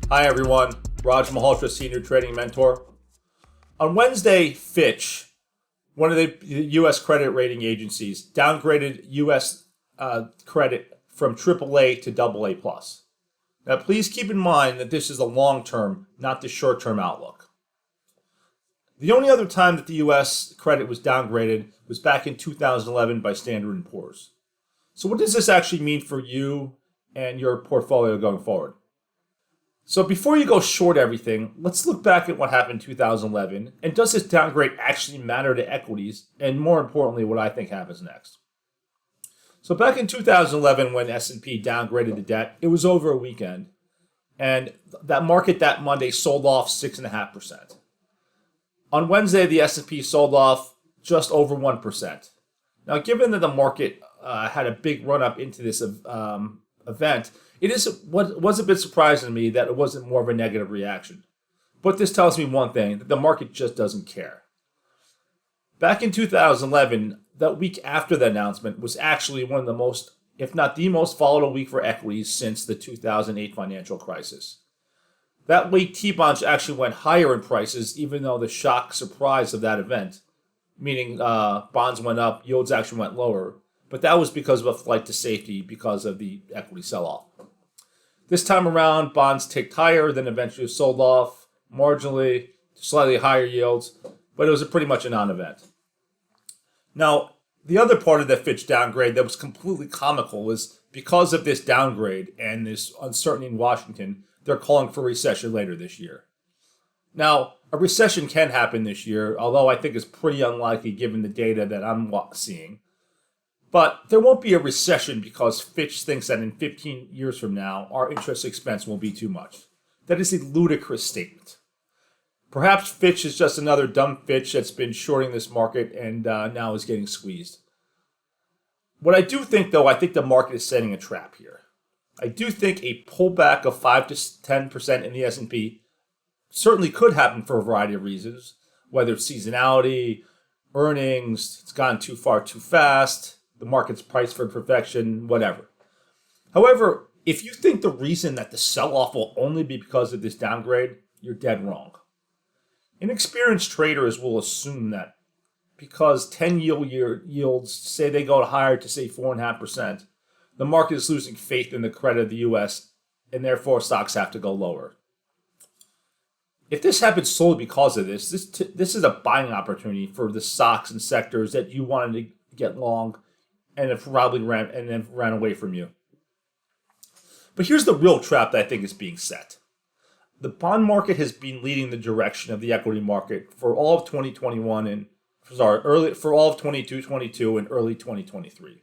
Hi everyone, Raj Malhotra, Senior Trading Mentor. On Wednesday, Fitch, one of the U.S. credit rating agencies, downgraded U.S. Credit from AAA to AA+. Now please keep in mind that this is a long-term, not the short-term outlook. The only other time that the U.S. credit was downgraded was back in 2011 by Standard & Poor's. So what does this actually mean for you and your portfolio going forward? So before you go short everything, let's look back at what happened in 2011, and does this downgrade actually matter to equities, and more importantly, what I think happens next. So back in 2011, when S&P downgraded the debt, it was over a weekend, and that market that Monday sold off 6.5%. On Wednesday, the S&P sold off just over 1%. Now, given that the market had a big run-up into this event, it was a bit surprising to me that it wasn't more of a negative reaction. But this tells me one thing, that the market just doesn't care. Back in 2011, that week after the announcement was actually one of the most, if not the most volatile week for equities since the 2008 financial crisis. That week, T-bonds actually went higher in prices, even though the shock surprise of that event, meaning bonds went up, yields actually went lower. But that was because of a flight to safety because of the equity sell-off. This time around, bonds ticked higher, then eventually sold off marginally, slightly higher yields, but it was pretty much a non-event. Now, the other part of the Fitch downgrade that was completely comical was because of this downgrade and this uncertainty in Washington, they're calling for a recession later this year. Now, a recession can happen this year, although I think it's pretty unlikely given the data that I'm seeing. But there won't be a recession because Fitch thinks that in 15 years from now, our interest expense will be too much. That is a ludicrous statement. Perhaps Fitch is just another dumb Fitch that's been shorting this market and now is getting squeezed. What I do think, though, I think the market is setting a trap here. I do think a pullback of 5 to 10% in the S&P certainly could happen for a variety of reasons, whether it's seasonality, earnings, it's gone too far too fast, the market's priced for perfection, whatever. However, if you think the reason that the sell-off will only be because of this downgrade, you're dead wrong. Inexperienced traders will assume that because 10-year yields, say they go higher to say 4.5%, the market is losing faith in the credit of the U.S., and therefore stocks have to go lower. If this happens solely because of this is a buying opportunity for the stocks and sectors that you wanted to get long and it probably ran away from you. But here's the real trap that I think is being set. The bond market has been leading the direction of the equity market for all of 2021 for all of 22 and early 2023.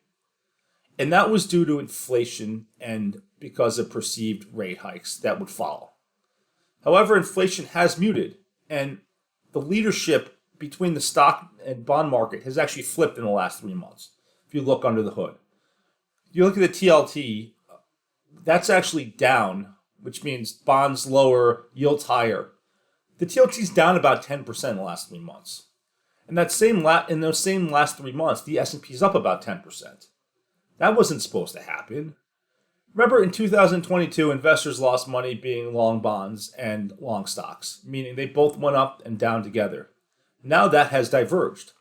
And that was due to inflation and because of perceived rate hikes that would follow. However, inflation has muted, and the leadership between the stock and bond market has actually flipped in the last 3 months. If you look under the hood, you look at the TLT, that's actually down, which means bonds lower, yields higher. The TLT is down about 10% in the last 3 months. And in those same last 3 months, the S&P is up about 10%. That wasn't supposed to happen. Remember, in 2022, investors lost money being long bonds and long stocks, meaning they both went up and down together. Now that has diverged.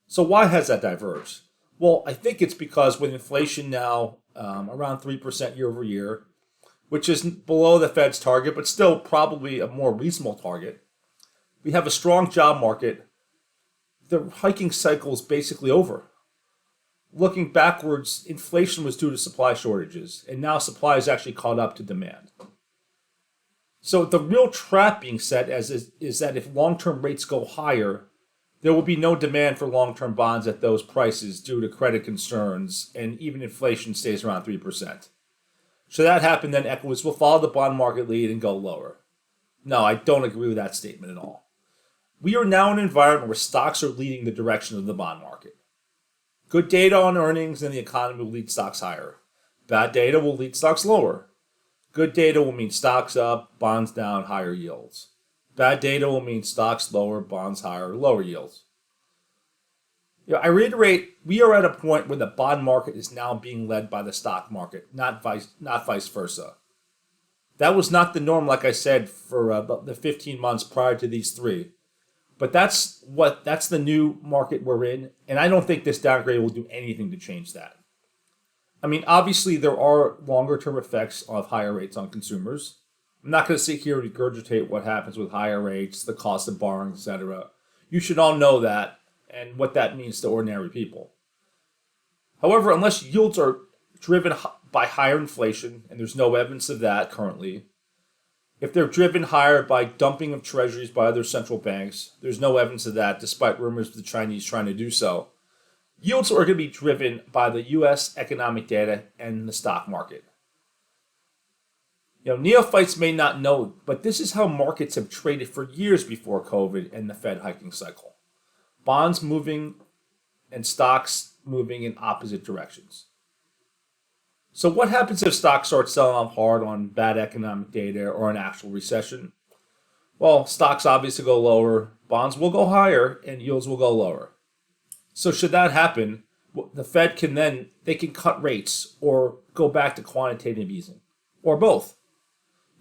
So why has that diverged? Well, I think it's because with inflation now around 3% year over year, which is below the Fed's target, but still probably a more reasonable target, we have a strong job market. The hiking cycle is basically over. Looking backwards, inflation was due to supply shortages, and now supply is actually caught up to demand. So the real trap being set is that if long-term rates go higher, there will be no demand for long-term bonds at those prices due to credit concerns, and even inflation stays around 3%. Should that happen, then equities will follow the bond market lead and go lower. No, I don't agree with that statement at all. We are now in an environment where stocks are leading the direction of the bond market. Good data on earnings and the economy will lead stocks higher. Bad data will lead stocks lower. Good data will mean stocks up, bonds down, higher yields. Bad data will mean stocks lower, bonds higher, lower yields. I reiterate, we are at a point where the bond market is now being led by the stock market, not vice versa. That was not the norm, like I said, for about the 15 months prior to these three. But that's the new market we're in, and I don't think this downgrade will do anything to change that. I mean, obviously there are longer term effects of higher rates on consumers. I'm not going to sit here and regurgitate what happens with higher rates, the cost of borrowing, etc. You should all know that and what that means to ordinary people. However, unless yields are driven by higher inflation, and there's no evidence of that currently, if they're driven higher by dumping of treasuries by other central banks, there's no evidence of that despite rumors of the Chinese trying to do so. Yields are going to be driven by the U.S. economic data and the stock market. Neophytes may not know, but this is how markets have traded for years before COVID and the Fed hiking cycle. Bonds moving and stocks moving in opposite directions. So what happens if stocks start selling off hard on bad economic data or an actual recession? Well, stocks obviously go lower, bonds will go higher, and yields will go lower. So should that happen, the Fed can cut rates or go back to quantitative easing, or both.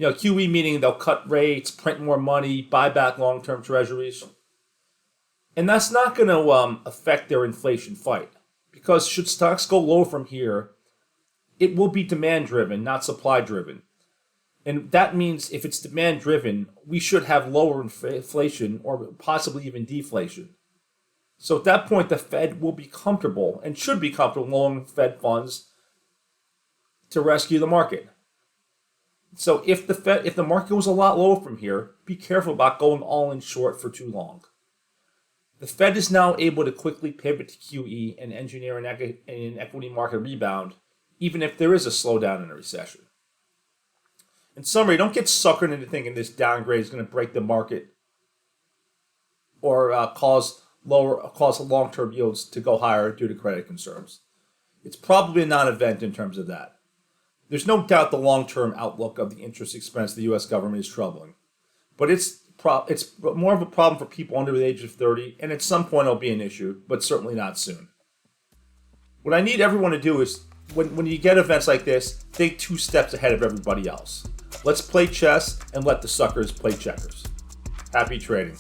QE meaning they'll cut rates, print more money, buy back long-term treasuries. And that's not going to affect their inflation fight, because should stocks go low from here, it will be demand-driven, not supply-driven. And that means if it's demand-driven, we should have lower inflation or possibly even deflation. So at that point, the Fed will be comfortable and should be comfortable lowering Fed funds to rescue the market. So if the market was a lot lower from here, be careful about going all in short for too long. The Fed is now able to quickly pivot to QE and engineer an equity market rebound, even if there is a slowdown in a recession. In summary, don't get suckered into thinking this downgrade is going to break the market or cause long-term yields to go higher due to credit concerns. It's probably a non-event in terms of that. There's no doubt the long-term outlook of the interest expense of the U.S. government is troubling, but it's more of a problem for people under the age of 30, and at some point it'll be an issue, but certainly not soon. What I need everyone to do is, when you get events like this, think 2 steps ahead of everybody else. Let's play chess and let the suckers play checkers. Happy trading.